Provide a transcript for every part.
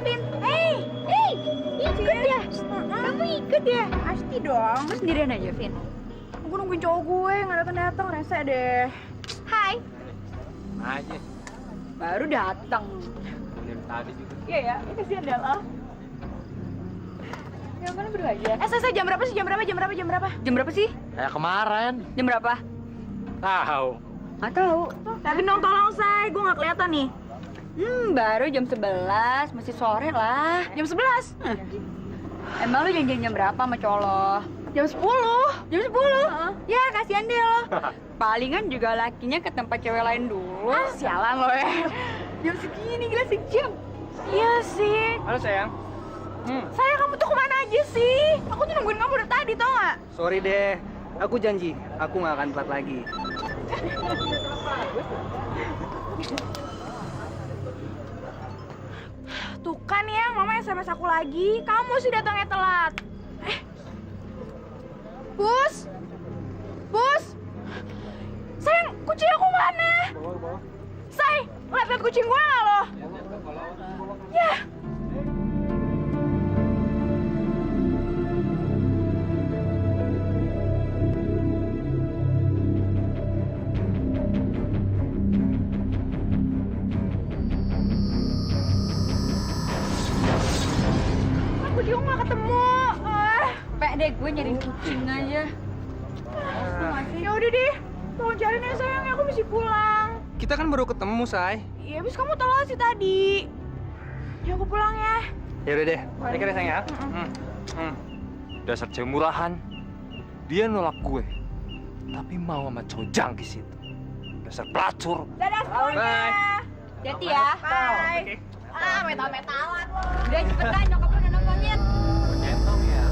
Vin. Ikut ya. Kamu ikut ya? Pasti dong. Lu sendirian aja, Vin. Gue nungguin cowok gue, nggak datang-datang, rese deh. Hai. Aja. Baru datang. Dari tadi juga. Iya ya, ini kasihan Dela. Ya kan berdua aja. Jam berapa sih? Jam berapa sih? Kayak kemarin. Jam berapa? Tahu. Nggak tahu. Tapi dong tolong, Say. Gue nggak kelihatan nih. Baru jam 11. Masih sore lah. Jam 11? Emang lu janjian jam berapa sama colo? Jam 10. Jam 10? Ya, kasihan deh lo. Palingan juga lakinya ke tempat cewek lain dulu. Sialan lo ya. Jam segini, gila sejam. Iya sih. Halo sayang. Sayang, kamu tuh kemana aja sih? Aku tuh nungguin kamu dari tadi, tau nggak? Sorry deh, aku janji, aku nggak akan telat lagi. Tuh kan ya, mama SMS aku lagi. Kamu sih datangnya telat. Bus? Sayang, kucing aku mana? Say, lihat kucing gue nggak lo? Ya. Kucing gue nggak ketemu. Pek deh, gue nyariin kucing aja. Ya udah deh, tolong cariin ya sayang, aku mesti pulang. Kita kan baru ketemu, Say. Iya, habis kamu telat sih tadi. Ya aku pulang ya. Ya udah deh, take care ya, sayang ya. Dasar cewek murahan. Dia nolak gue. Tapi mau sama cowok jangkis itu. Dasar pelacur. Dadah semuanya. Hati ya. Bye. Metal-metalan lo. Udah cepetan, nyokap lu udah nontonin. Centong ya.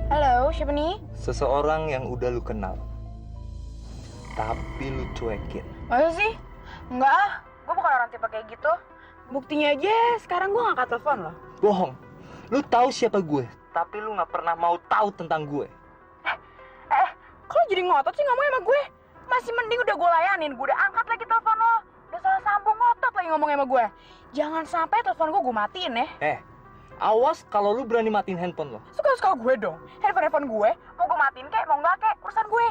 Halo, siapa nih? Seseorang yang udah lu kenal, tapi lu cuekin. Masa sih? Enggak ah, gue bukan orang tipe kayak gitu. Buktinya aja, sekarang gue ngangkat telepon loh. Bohong. Lu tahu siapa gue, tapi lu nggak pernah mau tahu tentang gue. Kok lo jadi ngotot sih ngomongnya sama gue? Masih mending udah gue layanin, gue udah angkat lagi telepon lo. Udah salah sambung, ngotot lagi ngomongnya sama gue. Jangan sampai telepon gue matiin ya. Awas kalau lu berani matiin handphone lo. Suka-suka gue dong. Handphone gue, mau gue matiin kek, mau nggak kek, urusan gue.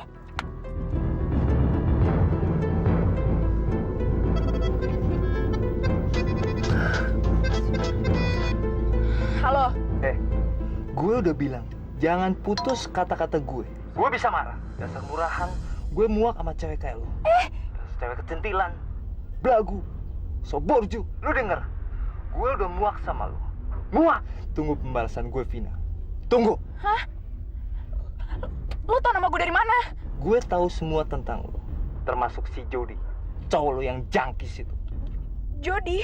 Halo. Gue udah bilang, jangan putus kata-kata gue. Gue bisa marah. Dasar murahan, gue muak sama cewek kayak lu. Dasar cewek kecentilan, belagu, soborju. Lu denger? Gue udah muak sama lu. Muak! Tunggu pembalasan gue, Vina. Tunggu! Hah? Lo tau nama gue dari mana? Gue tahu semua tentang lu. Termasuk si Jody. Cowok lu yang jangkis itu. Jody?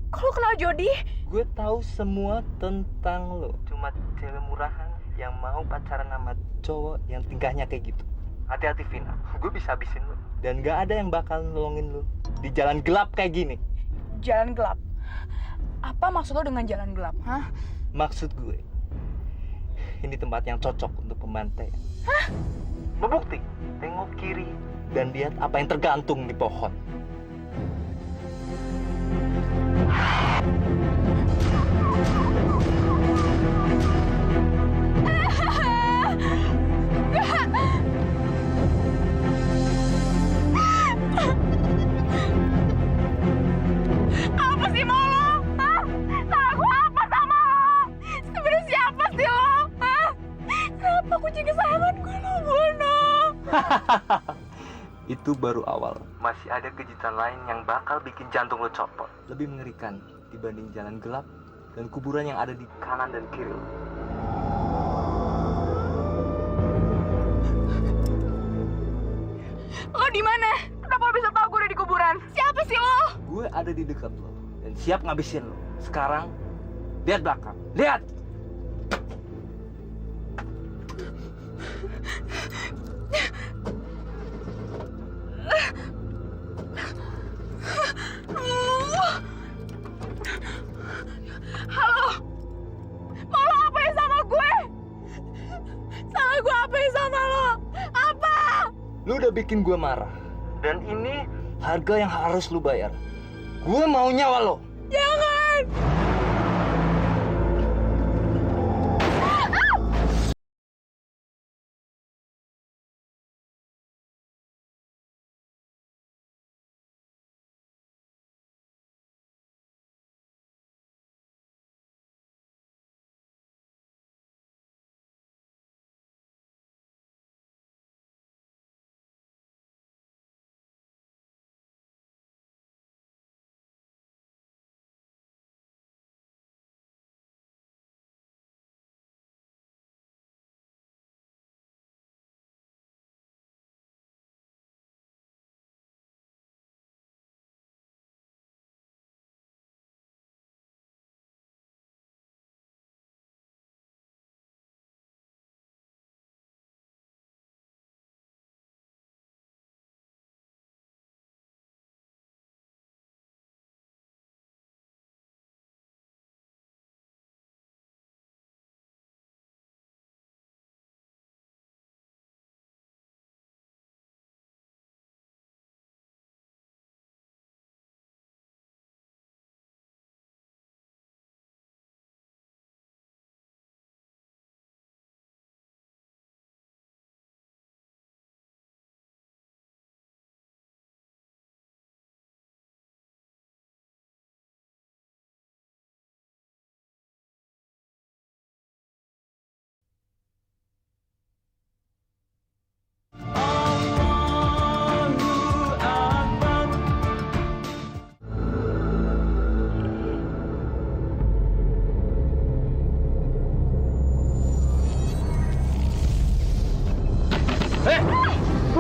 Kok lo kenal Jody? Gue tahu semua tentang lo. Cuma cewek murahan yang mau pacaran sama cowok yang tingkahnya kayak gitu. Hati-hati, Vina. Gue bisa habisin lo. Dan gak ada yang bakal nolongin lo di jalan gelap kayak gini. Jalan gelap? Apa maksud lo dengan jalan gelap, hah? Maksud gue, ini tempat yang cocok untuk pembantaian. Hah? Bebukti, tengok kiri dan lihat apa yang tergantung di pohon. Apa sih mau lo? Hah? Salah gue apa sama lo? Sebenarnya siapa sih lo? Hah? Kenapa kucing kesayangan gue lo bunuh? Itu baru awal. Masih ada kejutan lain yang bakal bikin jantung lo copot. Lebih mengerikan dibanding jalan gelap dan kuburan yang ada di kanan dan kiri lo. Lo di mana? Kenapa lo bisa tahu gue ada di kuburan? Siapa sih lo? Gue ada di dekat lo dan siap ngabisin lo. Sekarang, lihat belakang. Lihat! udah bikin gue marah. Dan ini harga yang harus lu bayar. Gue mau nyawa lo. Jangan!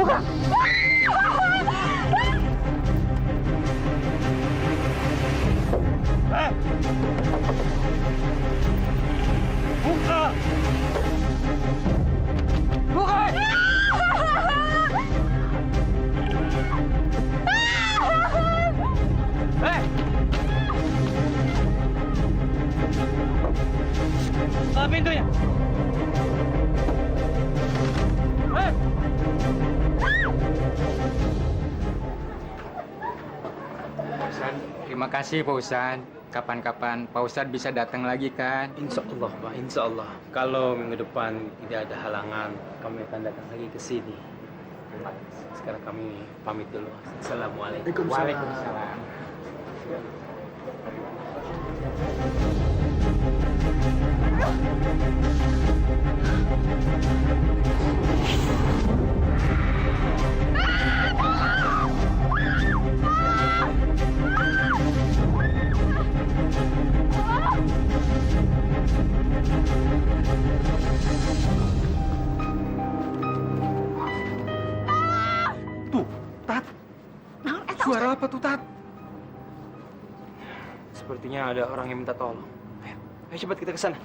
Buka pintunya. Terima kasih Pak Ustadz. Kapan-kapan Pak Ustadz bisa datang lagi kan? Insya Allah, Pak. Insya Allah. Kalau minggu depan tidak ada halangan, kami akan datang lagi ke sini. Sekarang kami pamit dulu. Assalamualaikum. Waalaikumsalam. Tuh, Tat. Suara apa tuh, Tat? Sepertinya ada orang yang minta tolong. Ayo cepat kita ke sana.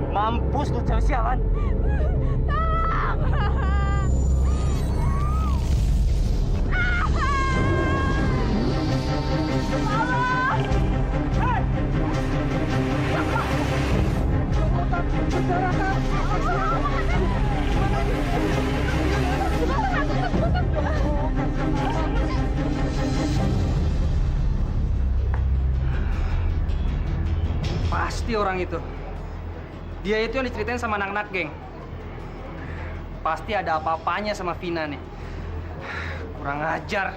Mampus lu cewek sialan. Pasti orang itu. Dia itu yang diceritain sama anak-anak geng. Pasti ada apa-apanya sama Vina nih. Kurang ajar.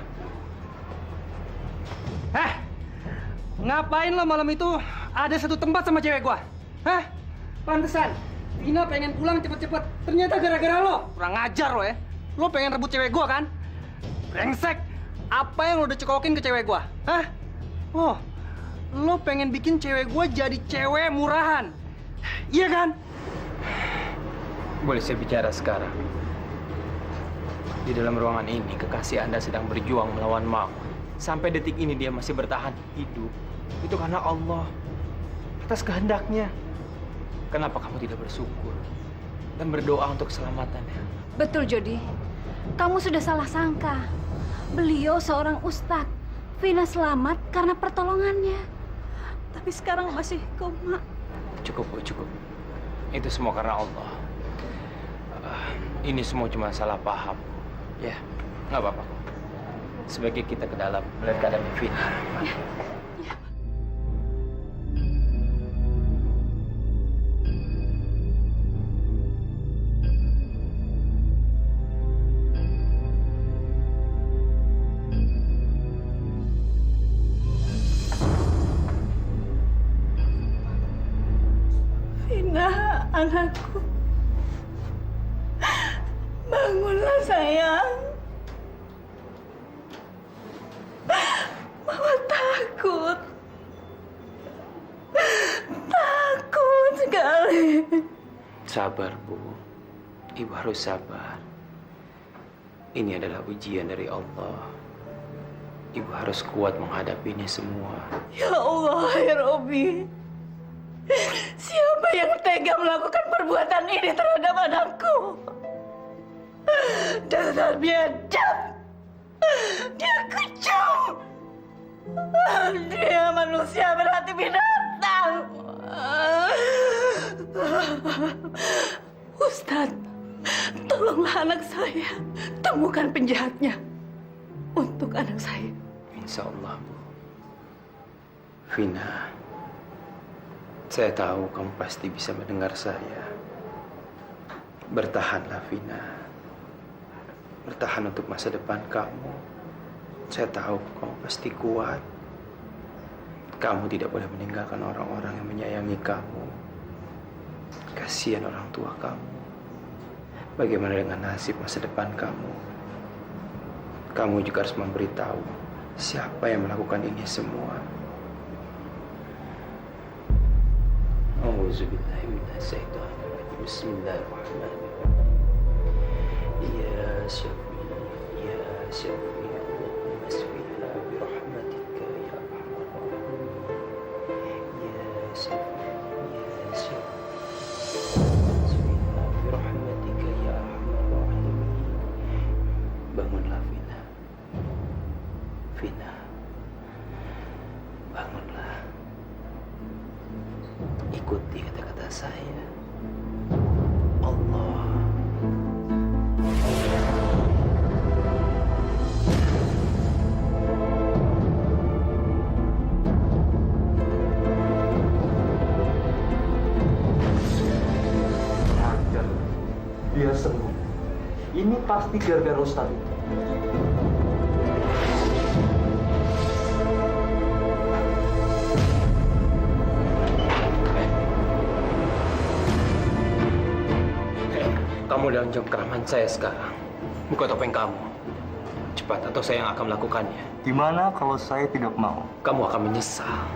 Ngapain lo malam itu ada satu tempat sama cewek gua? Pantesan. Vina pengen pulang cepet-cepet. Ternyata gara-gara lo. Kurang ajar lo ya. Lo pengen rebut cewek gua kan? Brengsek. Apa yang lo udah cekokin ke cewek gua? Oh, lo pengen bikin cewek gua jadi cewek murahan. Iya kan? Boleh saya bicara sekarang? Di dalam ruangan ini, kekasih Anda sedang berjuang melawan maut. Sampai detik ini dia masih bertahan hidup. Itu karena Allah. Atas kehendaknya. Kenapa kamu tidak bersyukur? Dan berdoa untuk keselamatannya? Betul, Jody. Kamu sudah salah sangka. Beliau seorang ustadz. Vina selamat karena pertolongannya. Tapi sekarang masih koma. Cukup, Bu, cukup. Itu semua karena Allah. Ini semua cuma salah paham. Ya, nggak apa-apa kok. Sebaiknya kita ke dalam melihat keadaan Vina. Vina, anakku. Bangunlah sayang. Mama takut. Takut sekali. Sabar, Bu. Ibu harus sabar. Ini adalah ujian dari Allah. Ibu harus kuat menghadapi ini semua. Ya Allah, ya Robi. Siapa yang tega melakukan perbuatan ini terhadap anakku? Dasar biadab. Dia kejam. Dia manusia berhati binatang. Ustadz, tolonglah anak saya. Temukan penjahatnya untuk anak saya. Insya Allah, Bu. Vina, saya tahu kamu pasti bisa mendengar saya. Bertahanlah, Vina. Bertahan untuk masa depan kamu. Saya tahu kamu pasti kuat. Kamu tidak boleh meninggalkan orang-orang yang menyayangi kamu. Kasihan orang tua kamu. Bagaimana dengan nasib masa depan kamu? Kamu juga harus memberitahu siapa yang melakukan ini semua. Auzubillahiminasyaitonirrajim. Bismillahirrahmanirrahim. Ya Syafi, Ya Syafi, Allahumma asfiha birahmatika ya arhamar rahimin. Ya Syafi, Ya Syafi, asfiha birahmatika ya arhamar rahimin. Bangunlah, Vina. Vina, bangunlah. Ikuti kata-kata saya. Allah. Hajar. Dia sembuh. Ini pasti gara-gara Ustadz itu. Kamu dalam cengkraman saya sekarang. Buka topeng kamu. Cepat, atau saya yang akan melakukannya. Gimana kalau saya tidak mau? Kamu akan menyesal.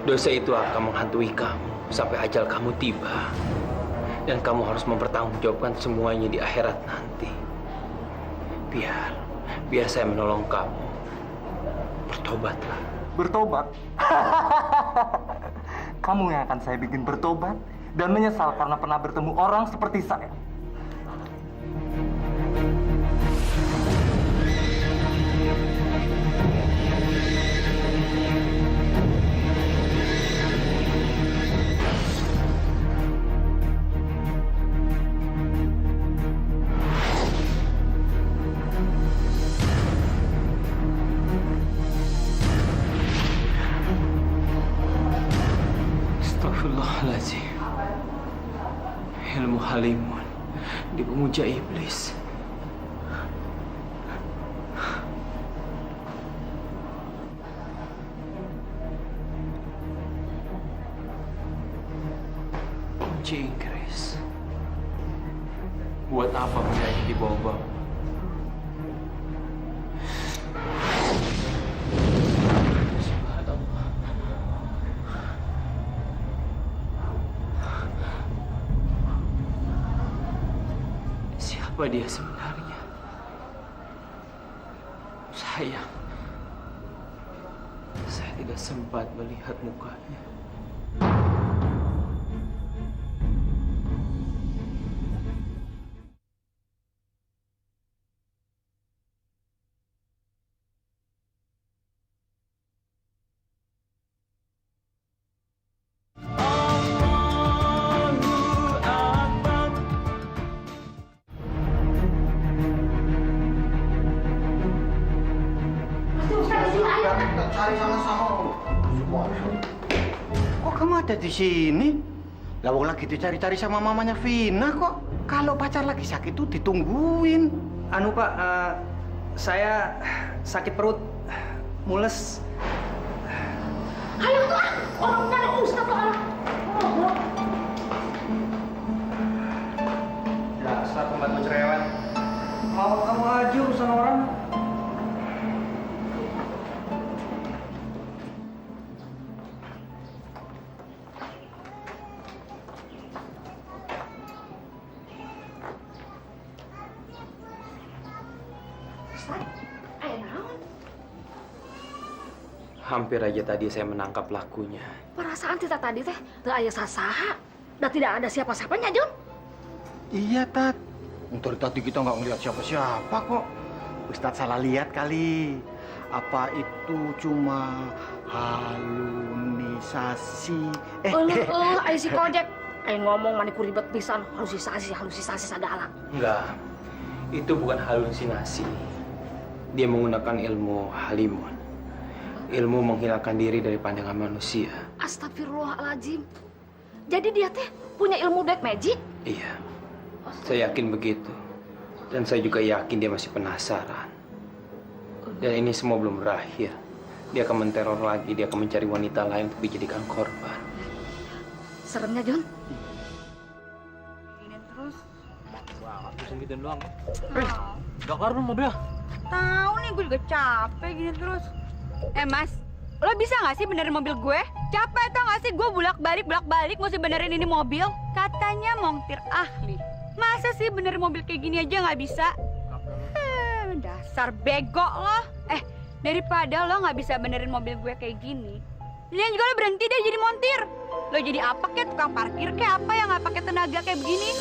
Dosa itu akan menghantui kamu sampai ajal kamu tiba. Dan kamu harus mempertanggungjawabkan semuanya di akhirat nanti. Biar saya menolong kamu. Bertobatlah. Bertobat? Kamu yang akan saya bikin bertobat dan menyesal karena pernah bertemu orang seperti saya. Astagfirullahaladzim. Ilmu halimun di pemuja iblis. Kunci Inggris. Buat apa benda ini dibawa-bawa? Subhanallah. Siapa dia sebenarnya? Saya tidak sempat melihat mukanya. cari sama-sama. Kok kamu ada di sini? Lawang lagi dicari-cari sama mamanya Vina kok. Kalau pacar lagi sakit tuh ditungguin. Anu Pak, saya sakit perut, mules. Ayo tuh, orang benar Ustaz tuh orang. Dasar pembantu cerewet. Mau kamu aja urusan orang. Hampir aja tadi saya menangkap pelakunya. Perasaan kita tadi teh teu aya sasaha, dan tidak ada siapa-siapanya, Jun. Iya, Tat. Dari tadi kita nggak ngeliat siapa-siapa kok. Ustadz salah lihat kali. Apa itu cuma halusinasi? Ayo si Kojek. Ayo ngomong maniku ribet pisan, halusinasi segala. Enggak, itu bukan halusinasi. Dia menggunakan ilmu halimun. Ilmu menghilangkan diri dari pandangan manusia. Astagfirullahaladzim. Jadi dia teh punya ilmu black magic? Iya, saya yakin begitu. Dan saya juga yakin dia masih penasaran. Dan ini semua belum berakhir. Dia akan menteror lagi, dia akan mencari wanita lain untuk dijadikan korban. Seremnya, Jun. Ini terus. Pusing gitu doang. Oh. Gak kelar lu mobil. Tahu nih, gue juga capek gini terus. Mas, lo bisa nggak sih benerin mobil gue? Capek tau nggak sih gue bolak-balik mesti benerin ini mobil? Katanya montir ahli. Masa sih benerin mobil kayak gini aja nggak bisa? Dasar bego lo. Daripada lo nggak bisa benerin mobil gue kayak gini, Lian juga lo berhenti deh jadi montir. Lo jadi apa kayak tukang parkir kayak apa yang nggak pakai tenaga kayak begini?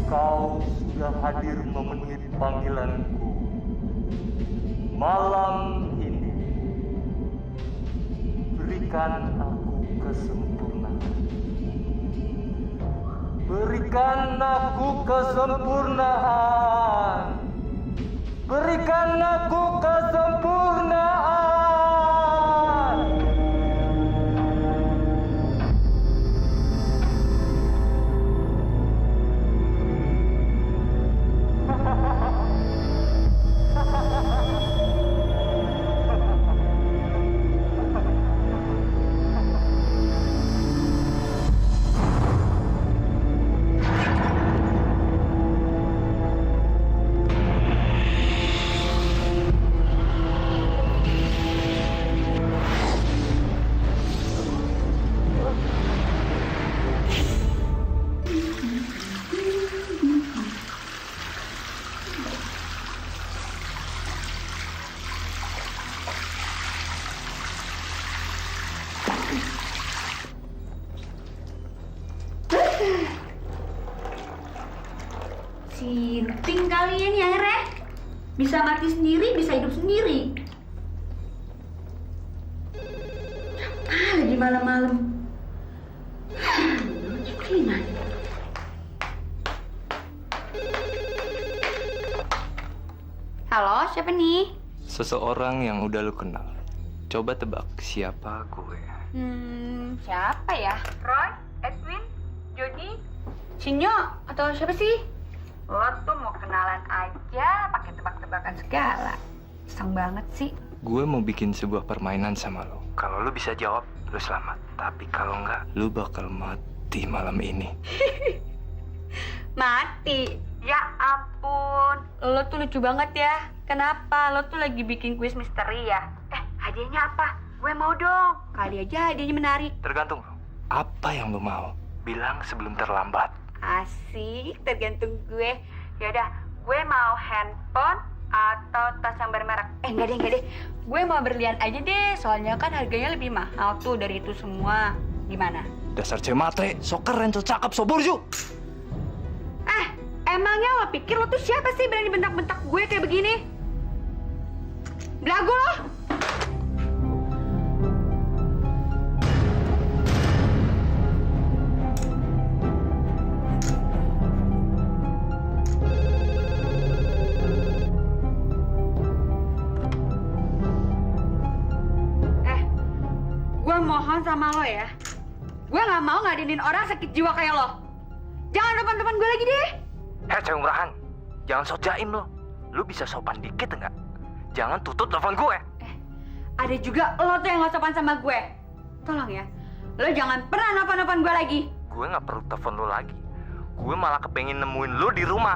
Kau sudah hadir memenuhi panggilanku. Malam ini, berikan aku kesempurnaan. Berikan aku kesempurnaan. Berikan aku kesempurnaan. Sinting kalian ya, Re. Bisa mati sendiri, bisa hidup sendiri. Lagi malam-malam. Ciprinan. Halo, siapa nih? Seseorang yang udah lu kenal. Coba tebak siapa gue. Siapa ya? Roy, Edwin, Jody, Sinyo, atau siapa sih? Lo tuh mau kenalan aja pakai tebak-tebakan segala. Iseng banget sih. Gue mau bikin sebuah permainan sama lo. Kalau lu bisa jawab, lu selamat. Tapi kalau enggak, lu bakal mati malam ini. Mati? Ya ampun, lo tuh lucu banget ya. Kenapa? Lo tuh lagi bikin kuis misteri ya? Hadiahnya apa? Gue mau dong. Kali aja hadiahnya menarik. Tergantung lo. Apa yang lu mau? Bilang sebelum terlambat. Asik, tergantung gue. Yaudah, gue mau handphone atau tas yang bermerek. Enggak deh. Gue mau berlian aja deh, soalnya kan harganya lebih mahal tuh dari itu semua. Gimana? Dasar cewek matre, so keren, so cakep, so burju. Emangnya lo pikir lo tuh siapa sih berani bentak-bentak gue kayak begini? Belagu lo! Gue mohon sama lo ya. Gue nggak mau ngadenin orang sakit jiwa kayak lo. Jangan depan-depan gue lagi deh. Hei cewek murahan, jangan sok jaim lo. Lu bisa sopan dikit enggak? Jangan tutup telepon gue. Ada juga lo tuh yang nggak sopan sama gue. Tolong ya, lo jangan pernah nelfon-nelfon gue lagi. Gue nggak perlu telepon lo lagi. Gue malah kepengen nemuin lo di rumah.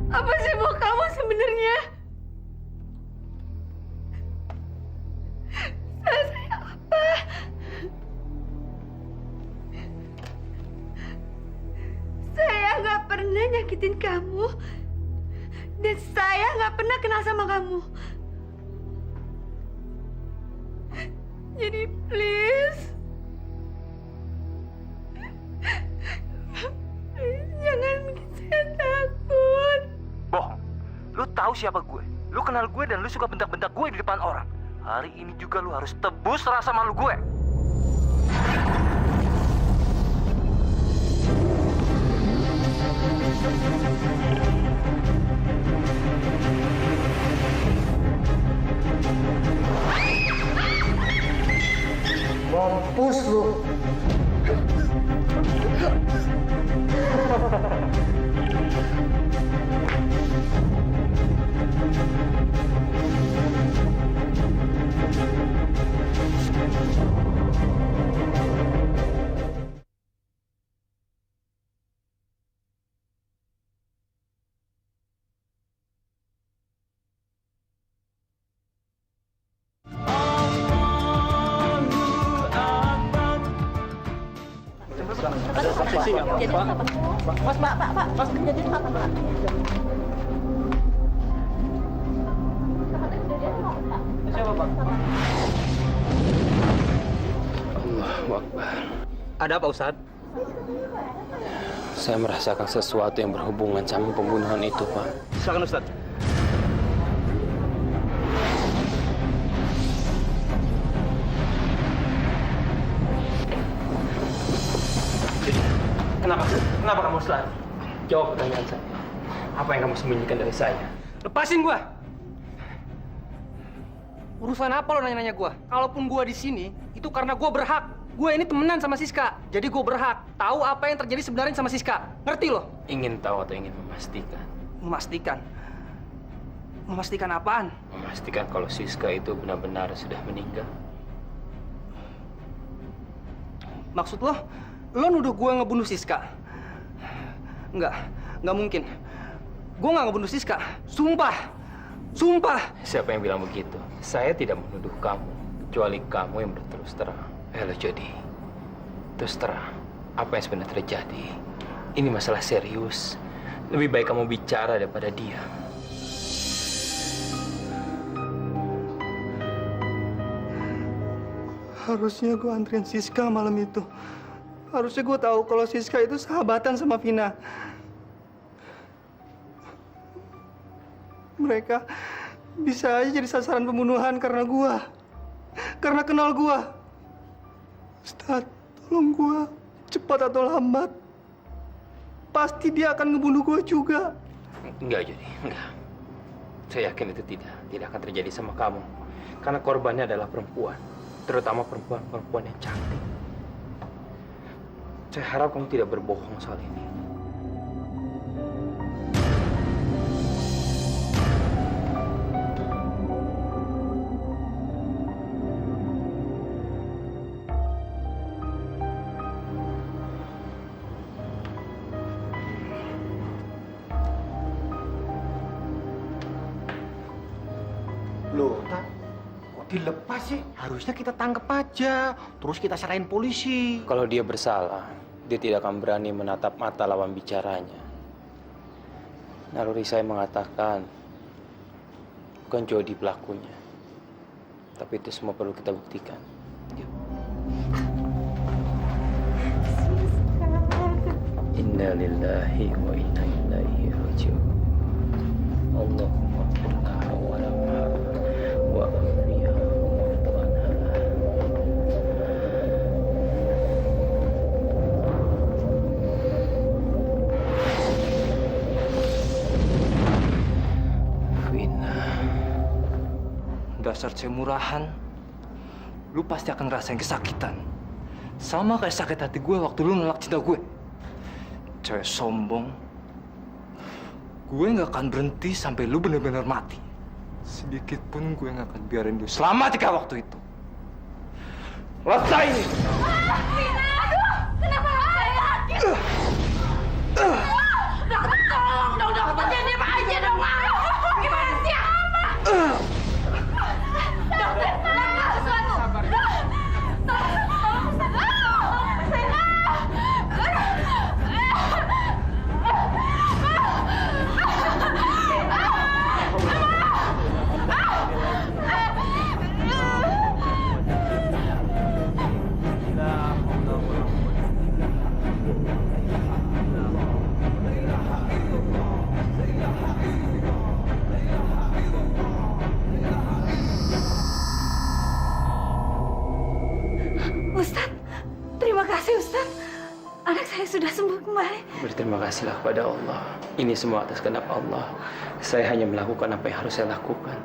Apa sih mau kamu sebenarnya? Saya apa? Saya nggak pernah nyakitin kamu, dan saya nggak pernah kenal sama kamu. Jadi please, jangan bikin saya takut. Bohong. Lu tahu siapa gue? Lu kenal gue dan lu suka bentak-bentak gue di depan orang. Hari ini juga lu harus tebus rasa malu gue. Mampus lu. Allahu Akbar. Ada apa, Ustad? Saya merasakan sesuatu yang berhubungan sama pembunuhan itu, Pak. Silakan, Ustad. Kenapa? Kenapa kamu selalu? Jawab pertanyaan saya. Apa yang kamu sembunyikan dari saya? Lepasin gua. Urusan apa lo nanya-nanya gua? Kalaupun gua di sini, itu karena gua berhak. Gue ini temenan sama Siska. Jadi gua berhak tahu apa yang terjadi sebenarnya sama Siska. Ngerti lo? Ingin tahu atau ingin memastikan? Memastikan. Memastikan apaan? Memastikan kalau Siska itu benar-benar sudah meninggal. Maksud lo nuduh gue ngebunuh Siska? Nggak mungkin. Gue nggak ngebunuh Siska. Sumpah. Siapa yang bilang begitu? Saya tidak menuduh kamu, kecuali kamu yang berterus terang. Halo Jody, terus terang, apa yang sebenarnya terjadi? Ini masalah serius. Lebih baik kamu bicara daripada diam. Harusnya gue anterin Siska malam itu. Harusnya gue tahu kalau Siska itu sahabatan sama Vina. Mereka bisa aja jadi sasaran pembunuhan karena gue. Karena kenal gue. Ustaz, tolong gue. Cepat atau lambat. Pasti dia akan ngebunuh gue juga. Enggak, Jody, enggak. Saya yakin itu tidak akan terjadi sama kamu. Karena korbannya adalah perempuan. Terutama perempuan-perempuan yang cantik. Saya harap kamu tidak berbohong soal ini. Loh, Tat, kok dilepas sih? Harusnya kita tangkap aja, terus kita serahin polisi. Kalau dia bersalah, dia tidak akan berani menatap mata lawan bicaranya. Naluri saya mengatakan, bukan Jody pelakunya. Tapi itu semua perlu kita buktikan. Inna lillahi wa inna ilaihi raji'un. Allahumma qulnaha wa lamha wa afiha wa fu'anha. Vina. Dasar cewek murahan. Lu pasti akan ngerasain kesakitan. Sama kayak sakit hati gue waktu lu nolak cinta gue. Cewek sombong. Gue nggak akan berhenti sampai lu benar-benar mati. Sedikit pun gue nggak akan biarin lu selamat jika waktu itu. Rasain ini! Kenapa saya? Tolong dong, dokter, jangan diam aja dong. Gimana sih, apa? Dokter, tolong sesuatu. Ustadz, terima kasih Ustadz. Anak saya sudah sembuh kembali. Berterima kasihlah kepada Allah. Ini semua atas kehendak Allah. Saya hanya melakukan apa yang harus saya lakukan.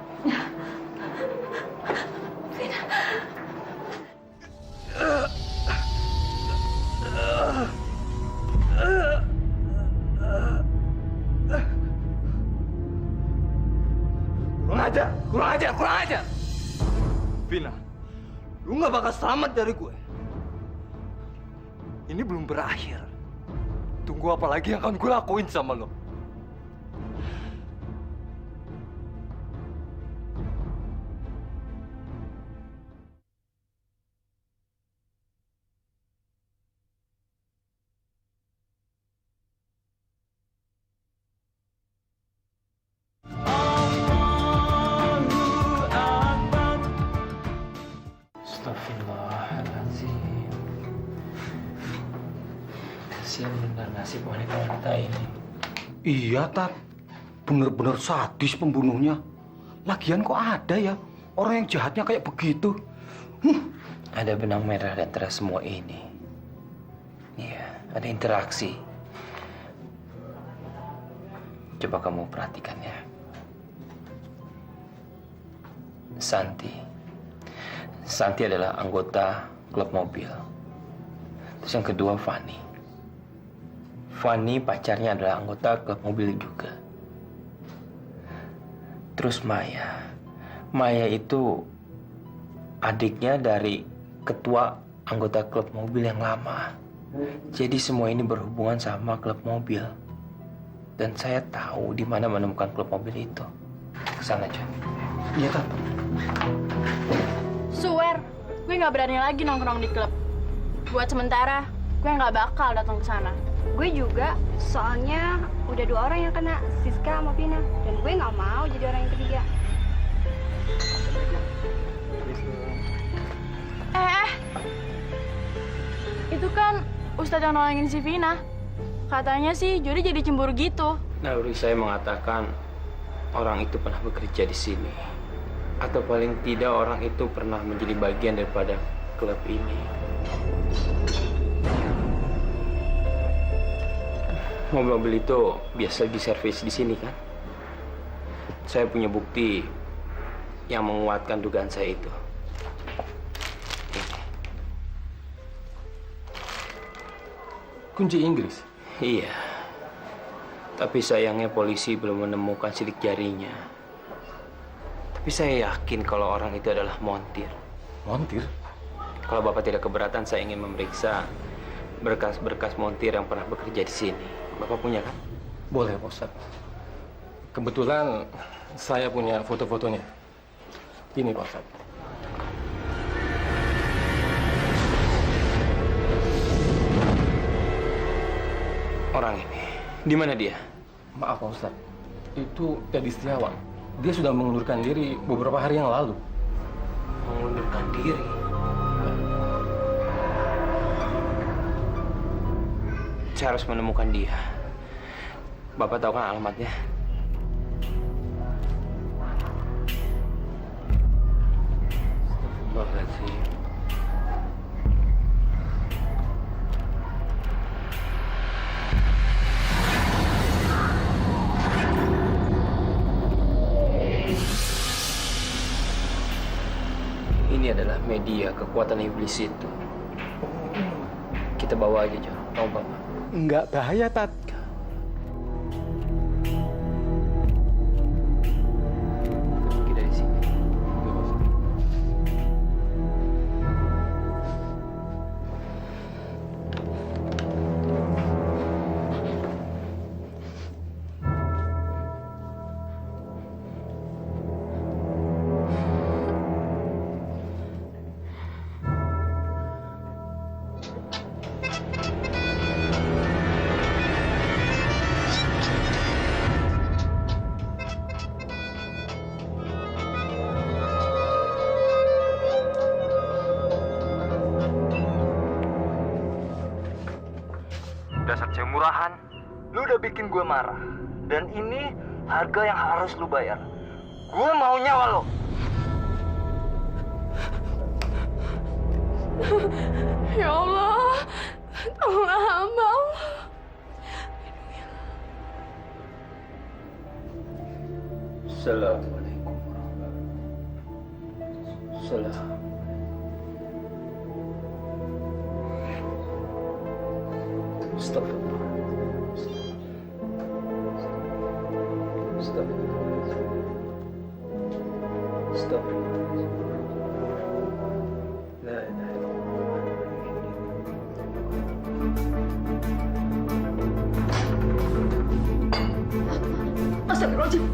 Kurang ajar. Vina, lu nggak bakal selamat dari gue. Ini belum berakhir. Tunggu apa lagi yang akan gue lakuin sama lo? Astagfirullahaladzim. Kasihan benar nasib wanita-wanita ini. Iya, Tat. Bener-bener sadis pembunuhnya. Lagian kok ada ya orang yang jahatnya kayak begitu? Ada benang merah di antara semua ini. Iya, ada interaksi. Coba kamu perhatikan ya. Santi adalah anggota klub mobil. Terus yang kedua Fanny. Fanny pacarnya adalah anggota klub mobil juga. Terus Maya. Maya itu adiknya dari ketua anggota klub mobil yang lama. Jadi semua ini berhubungan sama klub mobil. Dan saya tahu di mana menemukan klub mobil itu. Kesana aja. Iya, Tat. Swear, gue nggak berani lagi nongkrong di klub. Buat sementara, gue nggak bakal datang ke sana. Gue juga, soalnya udah 2 orang yang kena, Siska sama Vina. Dan gue nggak mau jadi orang yang ketiga. Itu kan Ustadz yang nolongin si Vina. Katanya sih Jody jadi cemburu gitu. Naluri saya mengatakan orang itu pernah bekerja di sini. Atau paling tidak orang itu pernah menjadi bagian daripada klub ini. Mobil-mobil itu biasa diservis di sini kan? Saya punya bukti yang menguatkan dugaan saya itu. Kunci Inggris? Iya. Tapi sayangnya polisi belum menemukan sidik jarinya. Tapi saya yakin kalau orang itu adalah montir. Montir? Kalau Bapak tidak keberatan, saya ingin memeriksa berkas-berkas montir yang pernah bekerja di sini. Bapak punya kan? Boleh, Pak Ustadz. Kebetulan saya punya foto-fotonya. Gini Pak Ustadz. Orang ini, di mana dia? Maaf Pak Ustadz, itu Teddy Setiawan. Dia sudah mengundurkan diri beberapa hari yang lalu. Mengundurkan diri. Saya harus menemukan dia. Bapak tahu kan alamatnya? Astagfirullahaladzim. Ini adalah media kekuatan iblis itu. Kita bawa aja, John. Tahu Bapak? Enggak bahaya, Tat. Pergi dari sini. Dasar cewek murahan, lu udah bikin gue marah. Dan ini harga yang harus lu bayar. Gue mau nyawa lo. Ya Allah, tolonglah hamba Allah. Assalamualaikum warahmatullahi wabarakatuh. Astagfirullah. Astagfirullah. Astagfirullah. La ilaha illallah. Astagfirullahaladzim.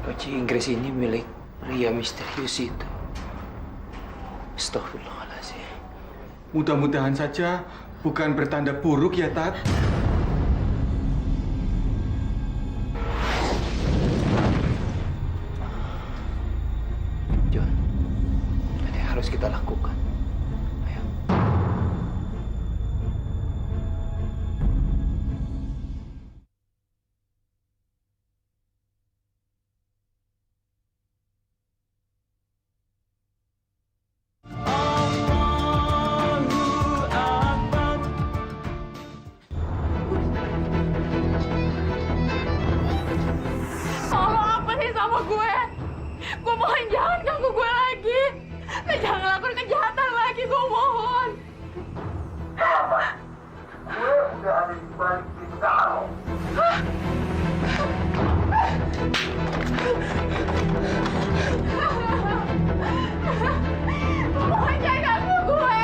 Baju Inggris ini milik pria misterius itu. Astagfirullahaladzim. Mudah-mudahan saja bukan bertanda buruk ya, Tat. John, ada yang harus kita lakukan. Ayo. Tolong apa sih sama gue? Gue mohon jangan ganggu gue lagi. Dan jangan lakukan kejahatan lagi, gue mohon. Gue udah ada di balik kita lo. Gue mohon jangan ganggu gue.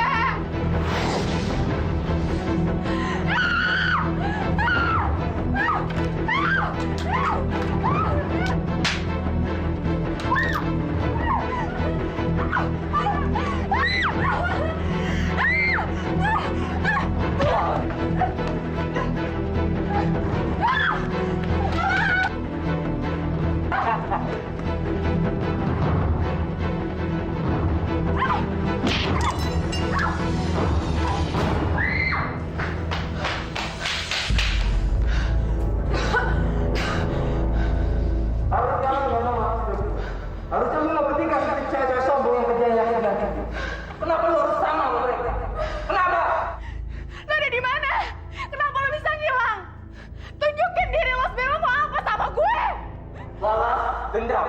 Dendam.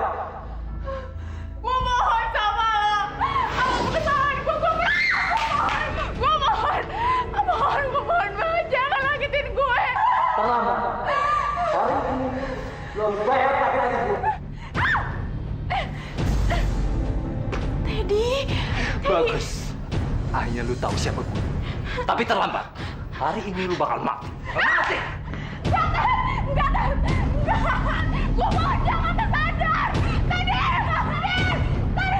Gue mohon sama lo. Apa kesalahan gue? Gue mohon banget jangan sakitin gue. Terlambat. Hari ini lo harus bayar sakit hati gue. Teddy. Bagus. Akhirnya lu tahu siapa gue. Tapi terlambat. Hari ini lu bakal mati. Mati. Enggak. Gue mohon jangan tersadar. Teddy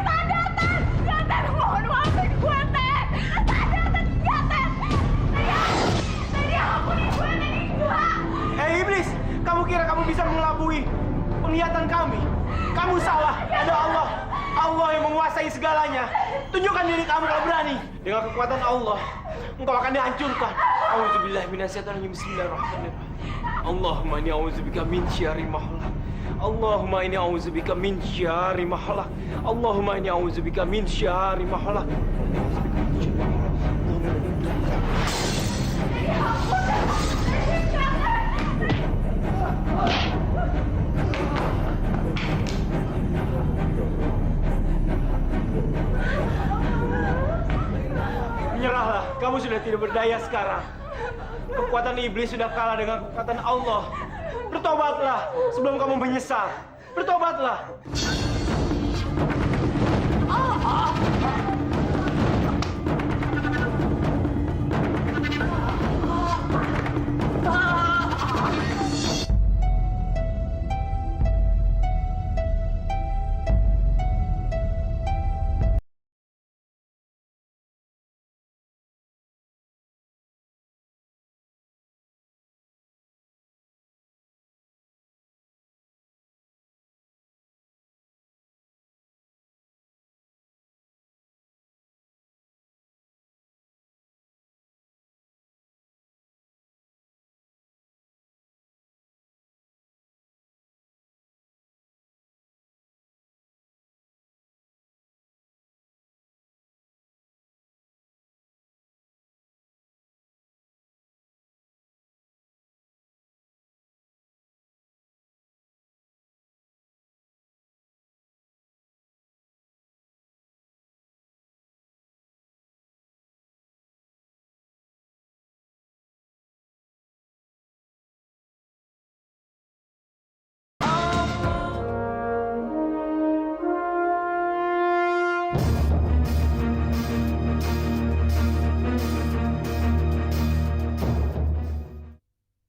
sadar, Ted. Enggak, Ted. Mohon maafin gue, Ted. Sadar, Ted. Enggak, Ted. Teddy, ampuni gue, Teddy. Enggak. Hei iblis, kamu kira kamu bisa mengelabui penglihatan kami? Kamu salah. Ada Allah. Allah yang menguasai segalanya. Tunjukkan diri kamu kalau berani. Dengan kekuatan Allah, engkau akan dihancurkan. Auzubillahi minasyaitonir rajim. Bismillahirrahmanirrahim. Allahumma inni a'udzubika min syarri ma khalaq. Allahumma inni a'udzubika min syarri ma khalaq. Allahumma inni a'udzubika min syarri ma khalaq. Menyerahlah, kamu sudah tidak berdaya sekarang. Kekuatan iblis sudah kalah dengan kekuatan Allah. Bertobatlah sebelum kamu menyesal. Bertobatlah.